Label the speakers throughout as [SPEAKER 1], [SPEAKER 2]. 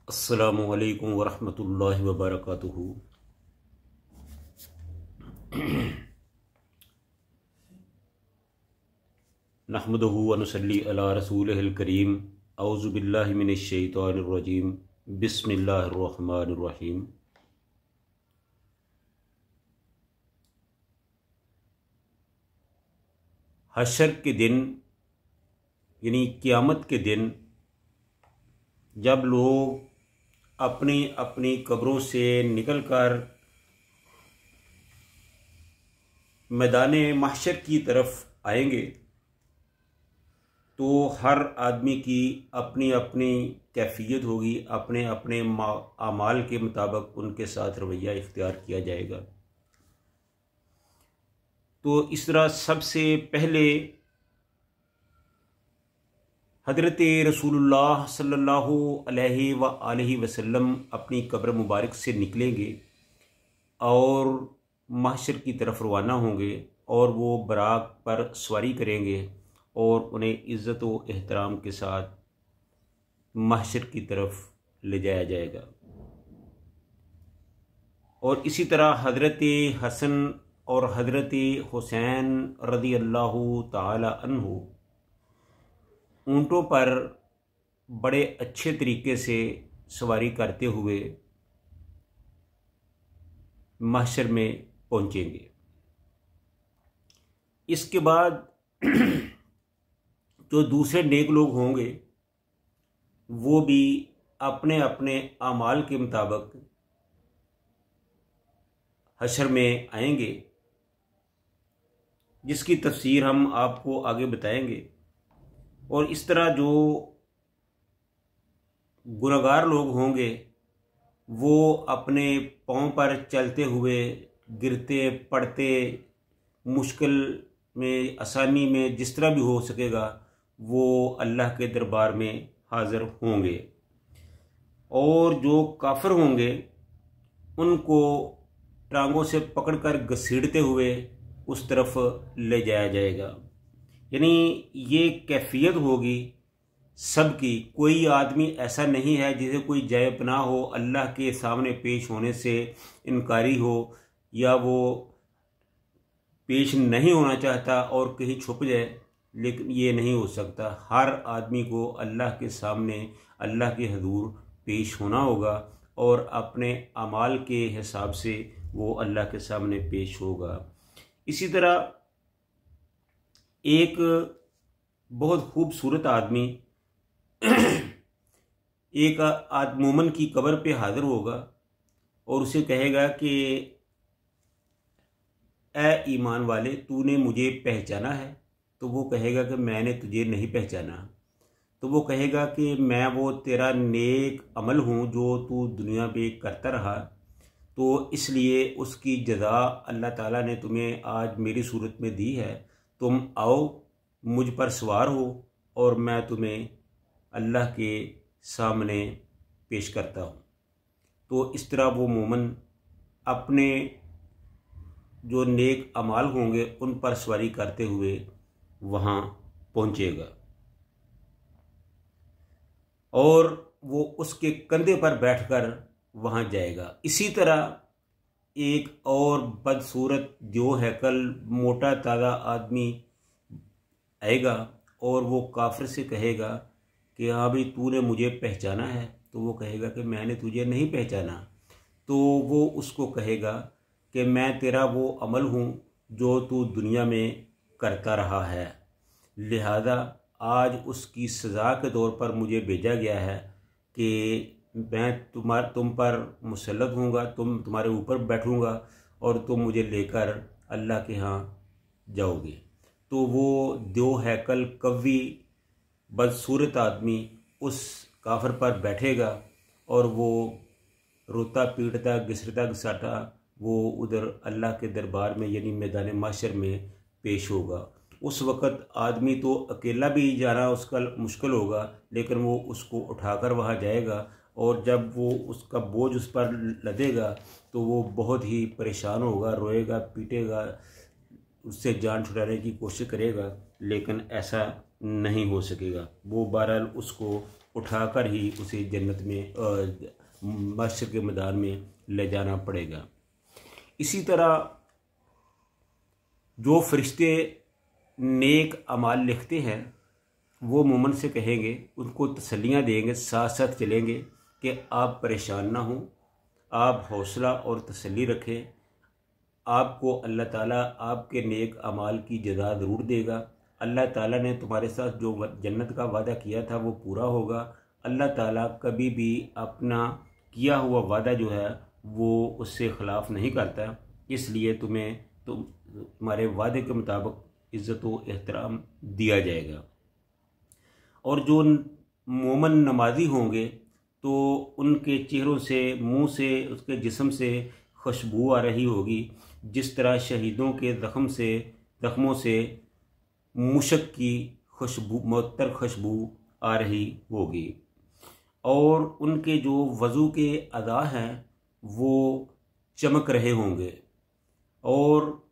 [SPEAKER 1] अस्सलामु अलैकुम वरहमतुल्लाहि वबरकातुहू। नहमदुहू व नुसल्ली अला रसूलिहिल करीम। औज़ु बिल्लाहि मिनश शैतानिर रजीम। बिस्मिल्लाहिर रहमानिर रहीम। हशर के दिन यानी क़यामत के दिन जब लोग अपनी अपनी कब्रों से निकलकर मैदान महशर की तरफ आएंगे तो हर आदमी की अपनी अपनी कैफियत होगी, अपने अपने आमाल के मुताबिक उनके साथ रवैया इख्तियार किया जाएगा। तो इस तरह सबसे पहले हज़रत रसूलुल्लाह सल्लल्लाहु अलैहि वसल्लम अपनी कब्र मुबारक से निकलेंगे और महशर की तरफ रवाना होंगे और वो बराक पर सवारी करेंगे और उन्हें इज़्ज़त व एहतराम के साथ महशर की तरफ ले जाया जाएगा। और इसी तरह हज़रत हसन और हज़रत हुसैन रज़ी अल्लाहु ताला अन्हु ऊँटों पर बड़े अच्छे तरीके से सवारी करते हुए महशर में पहुँचेंगे। इसके बाद जो दूसरे नेक लोग होंगे वो भी अपने अपने आमाल के मुताबिक हशर में आएंगे, जिसकी तफसीर हम आपको आगे बताएंगे। और इस तरह जो गुनहगार लोग होंगे वो अपने पाँव पर चलते हुए, गिरते पड़ते, मुश्किल में आसानी में जिस तरह भी हो सकेगा वो अल्लाह के दरबार में हाज़िर होंगे। और जो काफिर होंगे उनको टांगों से पकड़कर घसीटते हुए उस तरफ ले जाया जाएगा। यानी ये कैफियत होगी सबकी। कोई आदमी ऐसा नहीं है जिसे कोई जाए पनाह हो, अल्लाह के सामने पेश होने से इनकारी हो या वो पेश नहीं होना चाहता और कहीं छुप जाए, लेकिन ये नहीं हो सकता। हर आदमी को अल्लाह के सामने, अल्लाह के हजूर पेश होना होगा और अपने अमाल के हिसाब से वो अल्लाह के सामने पेश होगा। इसी तरह एक बहुत खूबसूरत आदमी एक मोमन की कब्र पे हाजिर होगा और उसे कहेगा कि ए ईमान वाले, तूने मुझे पहचाना है? तो वो कहेगा कि मैंने तुझे नहीं पहचाना। तो वो कहेगा कि मैं वो तेरा नेक अमल हूँ जो तू दुनिया पे करता रहा, तो इसलिए उसकी जज़ा अल्लाह ताला ने तुम्हें आज मेरी सूरत में दी है। तुम आओ, मुझ पर सवार हो और मैं तुम्हें अल्लाह के सामने पेश करता हूँ। तो इस तरह वो मोमन अपने जो नेक अमाल होंगे उन पर सवारी करते हुए वहाँ पहुँचेगा और वो उसके कंधे पर बैठकर वहाँ जाएगा। इसी तरह एक और बदसूरत जो हैकल मोटा ताज़ा आदमी आएगा और वो काफिर से कहेगा कि हाँ भाई, तूने मुझे पहचाना है? तो वो कहेगा कि मैंने तुझे नहीं पहचाना। तो वो उसको कहेगा कि मैं तेरा वो अमल हूँ जो तू दुनिया में करता रहा है, लिहाजा आज उसकी सज़ा के तौर पर मुझे भेजा गया है कि मैं तुम पर मुसल्लत हूँगा, तुम्हारे ऊपर बैठूँगा और तुम मुझे लेकर अल्लाह के यहाँ जाओगे। तो वो दो हैकल कवि बदसूरत आदमी उस काफिर पर बैठेगा और वो रोता पीटता घिसरता घिसाता वो उधर अल्लाह के दरबार में यानी मैदान महशर में पेश होगा। उस वक़्त आदमी तो अकेला भी जाना उसका मुश्किल होगा, लेकिन वो उसको उठाकर वहाँ जाएगा और जब वो उसका बोझ उस पर लदेगा तो वो बहुत ही परेशान होगा, रोएगा, पीटेगा, उससे जान छुड़ाने की कोशिश करेगा, लेकिन ऐसा नहीं हो सकेगा। वो बहरहाल उसको उठाकर ही उसे जन्नत में महशर के मैदान में ले जाना पड़ेगा। इसी तरह जो फरिश्ते नेक अमाल लिखते हैं वो मोमिन से कहेंगे, उनको तसल्लियाँ देंगे, साथ साथ चलेंगे कि आप परेशान ना हों, आप हौसला और तसल्ली रखें, आपको अल्लाह ताला आपके नेक अमाल की जज़ा ज़रूर देगा। अल्लाह ताला ने तुम्हारे साथ जो जन्नत का वादा किया था वो पूरा होगा। अल्लाह ताला कभी भी अपना किया हुआ वादा जो है वो उससे ख़िलाफ़ नहीं करता, इसलिए तुम्हारे वादे के मुताबिक इज़्ज़त व एहतराम दिया जाएगा। और जो मोमिन नमाजी होंगे तो उनके चेहरों से, मुंह से, उसके जिस्म से खुशबू आ रही होगी, जिस तरह शहीदों के ज़ख्मों से मुशक की खुशबू, मुअत्तर खुशबू आ रही होगी। और उनके जो वज़ू के अदा हैं वो चमक रहे होंगे और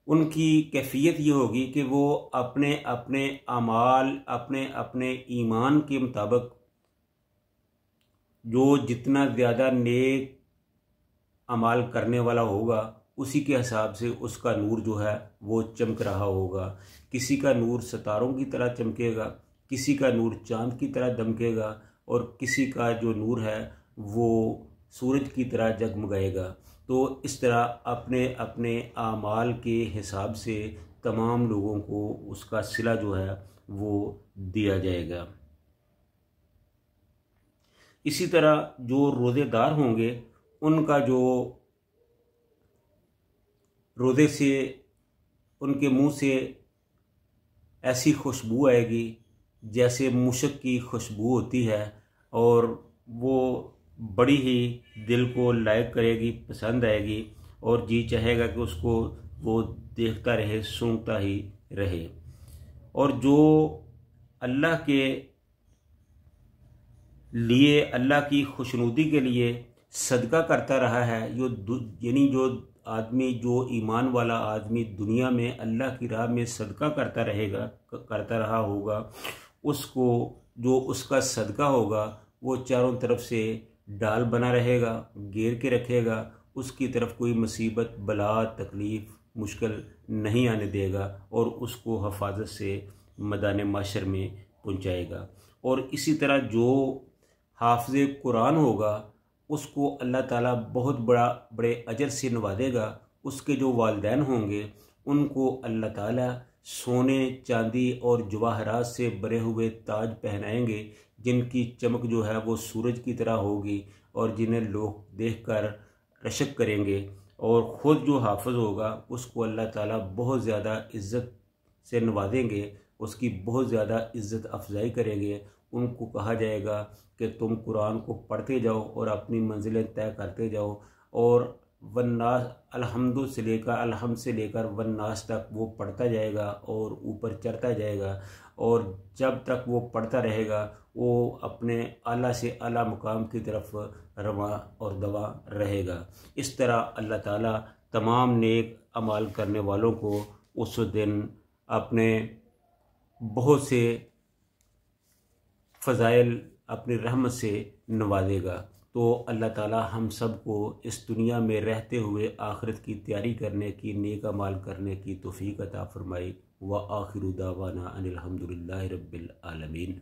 [SPEAKER 1] उनकी कैफियत ये होगी कि वो अपने अपने अमाल, अपने अपने ईमान के मुताबिक जो जितना ज़्यादा नेक अमाल करने वाला होगा उसी के हिसाब से उसका नूर जो है वो चमक रहा होगा। किसी का नूर सितारों की तरह चमकेगा, किसी का नूर चाँद की तरह दमकेगा और किसी का जो नूर है वो सूरज की तरह जगमगाएगा। तो इस तरह अपने अपने आमाल के हिसाब से तमाम लोगों को उसका सिला जो है वो दिया जाएगा। इसी तरह जो रोज़ेदार होंगे उनका जो रोज़े से उनके मुंह से ऐसी खुशबू आएगी जैसे मुशक की खुशबू होती है और वो बड़ी ही दिल को लायक करेगी, पसंद आएगी और जी चाहेगा कि उसको वो देखता रहे, सूंघता ही रहे। और जो अल्लाह के लिए, अल्लाह की खुशनुदी के लिए सदका करता रहा है, यानी जो आदमी, जो ईमान वाला आदमी दुनिया में अल्लाह की राह में सदका करता रहा होगा, उसको जो उसका सदका होगा वो चारों तरफ से डाल बना रहेगा, घेर के रखेगा, उसकी तरफ कोई मुसीबत, बला, तकलीफ़, मुश्किल नहीं आने देगा और उसको हफाजत से मैदान माशर में पहुंचाएगा। और इसी तरह जो हाफ़िज़ कुरान होगा उसको अल्लाह ताला बहुत बड़े अजर से नवाजेगा। उसके जो वालिदैन होंगे उनको अल्लाह ताला सोने, चांदी और जवाहरात से भरे हुए ताज पहनाएंगे, जिनकी चमक जो है वो सूरज की तरह होगी और जिन्हें लोग देखकर रशक करेंगे। और ख़ुद जो हाफ़िज़ होगा उसको अल्लाह ताला बहुत ज़्यादा इज़्ज़त से नवाजेंगे, उसकी बहुत ज़्यादा इज़्ज़त अफजाई करेंगे। उनको कहा जाएगा कि तुम कुरान को पढ़ते जाओ और अपनी मंजिलें तय करते जाओ। और वन्नास, अलहम्द से लेकर वन्नास तक वो पढ़ता जाएगा और ऊपर चढ़ता जाएगा और जब तक वो पढ़ता रहेगा वो अपने आला से आला मुकाम की तरफ रवा और दवा रहेगा। इस तरह अल्लाह ताला तमाम नेक अमाल करने वालों को उस दिन अपने बहुत से फ़ज़ाइल, अपनी रहमत से नवाजेगा। तो अल्लाह ताला हम सब को इस दुनिया में रहते हुए आखिरत की तैयारी करने की, नेक अमाल करने की तौफ़ीक़ अता फ़रमाई। व आखिरु दावाना अनिल हम्दुलिल्लाहि रब्बिल आलमीन।